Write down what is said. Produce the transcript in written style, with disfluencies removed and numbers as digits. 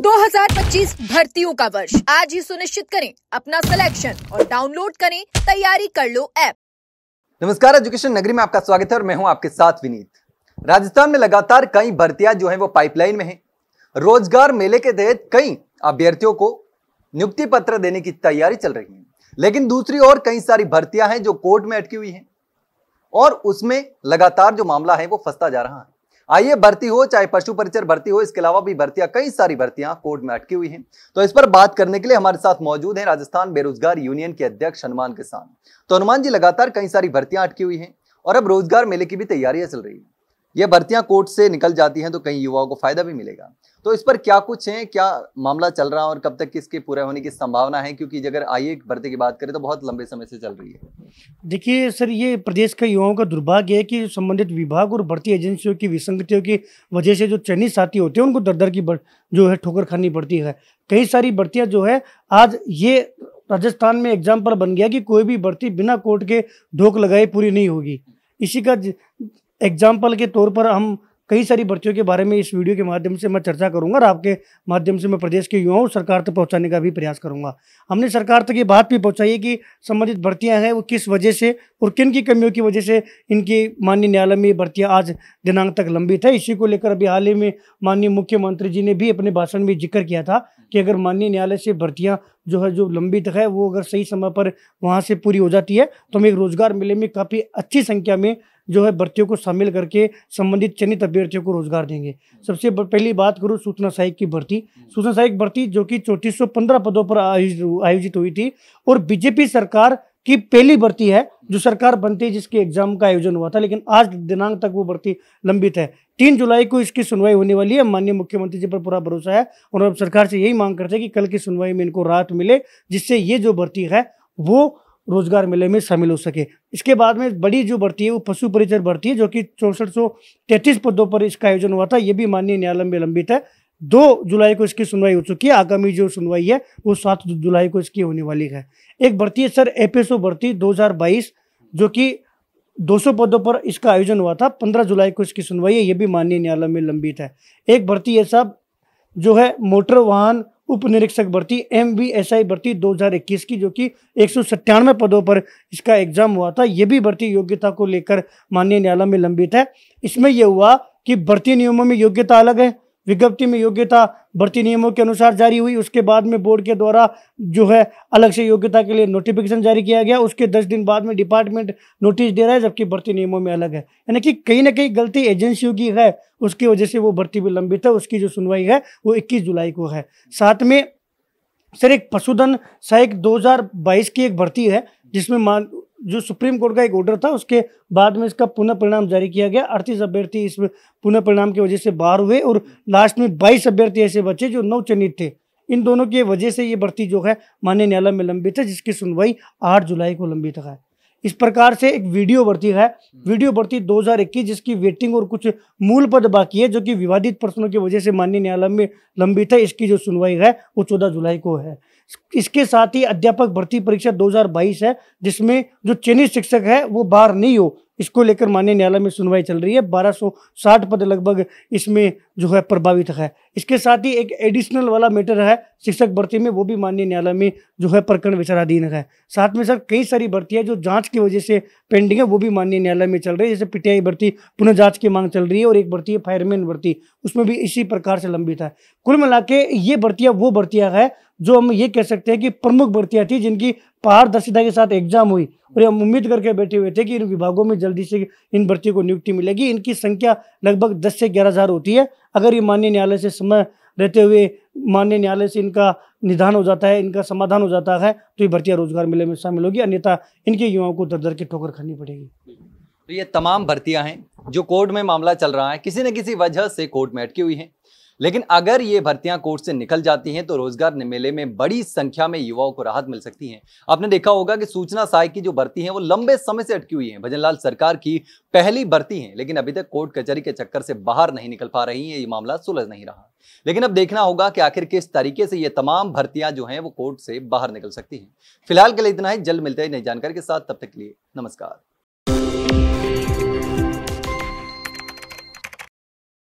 2025 भर्तियों का वर्ष आज ही सुनिश्चित करें अपना सिलेक्शन और डाउनलोड करें तैयारी कर लो ऐप। नमस्कार, एजुकेशन नगरी में आपका स्वागत है और मैं हूं आपके साथ विनीत। राजस्थान में लगातार कई भर्तियां जो हैं वो पाइपलाइन में हैं। रोजगार मेले के तहत कई अभ्यर्थियों को नियुक्ति पत्र देने की तैयारी चल रही है, लेकिन दूसरी ओर कई सारी भर्तियां हैं जो कोर्ट में अटकी हुई हैं और उसमें लगातार जो मामला है वो फंसता जा रहा है। आइए, भर्ती हो चाहे पशु परिचर भर्ती हो, इसके अलावा भी भर्तियां, कई सारी भर्तियां कोर्ट में अटकी हुई हैं। तो इस पर बात करने के लिए हमारे साथ मौजूद हैं राजस्थान बेरोजगार यूनियन के अध्यक्ष हनुमान किसान। तो हनुमान जी, लगातार कई सारी भर्तियां अटकी हुई हैं और अब रोजगार मेले की भी तैयारियां चल रही है। ये भर्तियां कोर्ट से निकल जाती हैं तो कई युवाओं को फायदा भी मिलेगा। तो इस पर क्या कुछ है, क्या मामला चल रहा है और कब तक इसके पूरे होने की संभावना है? क्योंकि अगर आइए भर्ती की बात करें तो बहुत लंबे समय से चल रही है। देखिए सर, ये प्रदेश के युवाओं का दुर्भाग्य है कि संबंधित विभाग और भर्ती एजेंसियों की विसंगतियों की वजह से जो चयनित साथी होते हैं उनको दर की जो है ठोकर खानी पड़ती है। कई सारी भर्तियां जो है आज ये राजस्थान में एग्जाम्पल बन गया कि कोई भी भर्ती बिना कोर्ट के ढोक लगाए पूरी नहीं होगी। इसी का एग्जाम्पल के तौर पर हम कई सारी भर्तियों के बारे में इस वीडियो के माध्यम से मैं चर्चा करूंगा और आपके माध्यम से मैं प्रदेश के युवाओं और सरकार तक पहुंचाने का भी प्रयास करूंगा। हमने सरकार तक ये बात भी पहुंचाई है कि संबंधित भर्तियां हैं वो किस वजह से और किन की कमियों की वजह से इनकी माननीय न्यायालय में भर्तियां आज दिनांक तक लंबित है। इसी को लेकर अभी हाल ही में माननीय मुख्यमंत्री जी ने भी अपने भाषण में जिक्र किया था कि अगर माननीय न्यायालय से भर्तियाँ जो लंबित है वो अगर सही समय पर वहाँ से पूरी हो जाती है तो हम एक रोजगार मेले में काफ़ी अच्छी संख्या में जो है भर्तियों को शामिल करके संबंधित चयनित अभ्यर्थियों को रोजगार देंगे। सबसे पहली बात करूँ सूचना सहायक की भर्ती। सूचना सहायक भर्ती जो कि 3415 पदों पर आयोजित हुई थी और बीजेपी सरकार की पहली भर्ती है जो सरकार बनती है जिसके एग्जाम का आयोजन हुआ था, लेकिन आज दिनांक तक वो भर्ती लंबित है। 3 जुलाई को इसकी सुनवाई होने वाली है। माननीय मुख्यमंत्री जी पर पूरा भरोसा है और अब सरकार से यही मांग करते हैं कि कल की सुनवाई में इनको राहत मिले, जिससे ये जो भर्ती है वो रोजगार मेले में शामिल हो सके। इसके बाद में बड़ी जो भर्ती है वो पशु परिचर भर्ती है जो कि 6433 पदों पर इसका आयोजन हुआ था। ये भी माननीय न्यायालय में लंबित है। 2 जुलाई को इसकी सुनवाई हो चुकी है। आगामी जो सुनवाई है वो 7 जुलाई को इसकी होने वाली है। एक भर्ती है सर एफएसओ भर्ती 2022 जो कि 200 पदों पर इसका आयोजन हुआ था। 15 जुलाई को इसकी सुनवाई है। ये भी माननीय न्यायालय में लंबित है। एक भर्ती है साहब जो है मोटर वाहन उप निरीक्षक भर्ती MVSI भर्ती 2021 की जो कि 197 पदों पर इसका एग्जाम हुआ था। ये भी भर्ती योग्यता को लेकर माननीय न्यायालय में लंबित है। इसमें यह हुआ कि भर्ती नियमों में योग्यता अलग है, विज्ञप्ति में योग्यता भर्ती नियमों के अनुसार जारी हुई, उसके बाद में बोर्ड के द्वारा जो है अलग से योग्यता के लिए नोटिफिकेशन जारी किया गया, उसके 10 दिन बाद में डिपार्टमेंट नोटिस दे रहा है, जबकि भर्ती नियमों में अलग है। यानी कि कहीं ना कहीं गलती एजेंसियों की है, उसकी वजह से वो भर्ती भी लंबित है। उसकी जो सुनवाई है वो 21 जुलाई को है। साथ में सर एक पशुधन सहायक 2022 की एक भर्ती है जिसमें जो सुप्रीम कोर्ट का एक ऑर्डर था उसके बाद में इसका पुनः परिणाम जारी किया गया। 38 अभ्यर्थी इस पुनः परिणाम की वजह से बाहर हुए और लास्ट में 22 अभ्यर्थी ऐसे बचे जो नवचयनित थे। इन दोनों की वजह से ये भर्ती जो है माननीय न्यायालय में लंबित है, जिसकी सुनवाई 8 जुलाई को लंबित है। इस प्रकार से एक वीडियो भर्ती है, वीडियो भर्ती 2021 जिसकी वेटिंग और कुछ मूल पद बाकी है जो कि विवादित प्रश्नों की वजह से माननीय न्यायालय में लंबित है। इसकी जो सुनवाई है वो 14 जुलाई को है। इसके साथ ही अध्यापक भर्ती परीक्षा 2022 है जिसमें जो चयनित शिक्षक है वो बाहर नहीं हो, इसको लेकर माननीय न्यायालय में सुनवाई चल रही है। 1260 पद लगभग इसमें जो है प्रभावित है। इसके साथ ही एक एडिशनल वाला मैटर है शिक्षक भर्ती में, वो भी माननीय न्यायालय में जो है प्रकरण विचाराधीन है। साथ में सर कई सारी भर्तियां जो जांच की वजह से पेंडिंग है वो भी माननीय न्यायालय में चल रही है। जैसे PTI भर्ती पुनः जांच की मांग चल रही है और एक भर्ती है फायरमैन भर्ती, उसमें भी इसी प्रकार से लंबित है। कुल मिला के ये भर्तियां वो भर्तियां है जो हम ये कह सकते हैं कि प्रमुख भर्तियां थी जिनकी पारदर्शिता के साथ एग्जाम हुई और हम उम्मीद करके बैठे हुए थे कि इन विभागों में जल्दी से इन भर्तियों को नियुक्ति मिलेगी। इनकी संख्या लगभग 10 से 11 हज़ार होती है। अगर ये माननीय न्यायालय से समय रहते हुए माननीय न्यायालय से इनका निदान हो जाता है, इनका समाधान हो जाता है तो ये भर्तियां रोजगार मेले में शामिल होगी, अन्यथा इनके युवाओं को दर की ठोकर खानी पड़ेगी। तो ये तमाम भर्तियां हैं जो कोर्ट में मामला चल रहा है, किसी न किसी वजह से कोर्ट में अटकी हुई हैं। लेकिन अगर ये भर्तियां कोर्ट से निकल जाती हैं तो रोजगार मेले में बड़ी संख्या में युवाओं को राहत मिल सकती है। आपने देखा होगा कि सूचना सहायक की जो भर्ती है वो लंबे समय से अटकी हुई है। भजनलाल सरकार की पहली भर्ती है, लेकिन अभी तक कोर्ट कचहरी के चक्कर से बाहर नहीं निकल पा रही है। ये मामला सुलझ नहीं रहा, लेकिन अब देखना होगा कि आखिर किस तरीके से ये तमाम भर्तियां जो हैं वो कोर्ट से बाहर निकल सकती हैं। फिलहाल के लिए इतना ही, जल्द मिलते हैं नई जानकारी के साथ। तब तक के लिए नमस्कार।